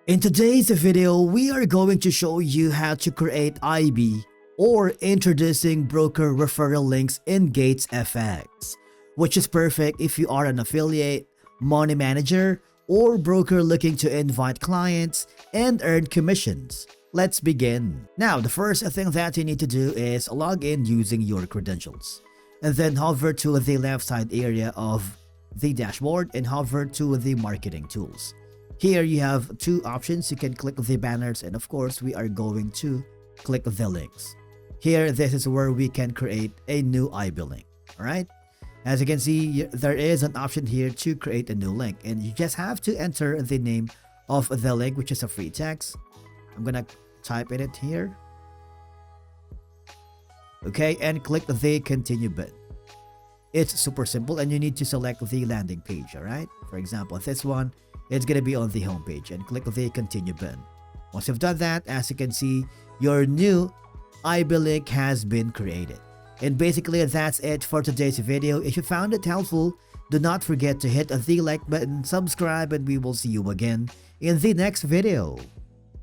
In today's video, we are going to show you how to create IB or introducing broker referral links in GatesFX, which is perfect if you are an affiliate, money manager, or broker looking to invite clients and earn commissions. Let's begin. Now, the first thing that you need to do is log in using your credentials, and then hover to the left side area of the dashboard and hover to the marketing tools. Here you have two options. You can click the banners, and of course we are going to click the links. Here, this is where we can create a new IB link. Alright, as you can see, there is an option here to create a new link, and you just have to enter the name of the link, which is a free text. I'm gonna type in it here. Okay, and click the continue button. It's super simple, and you need to select the landing page. Alright, for example, this one, it's gonna be on the home page, and click the continue button. Once you've done that, as you can see, your new IB link has been created. And basically, that's it for today's video. If you found it helpful, do not forget to hit the like button, subscribe, and we will see you again in the next video.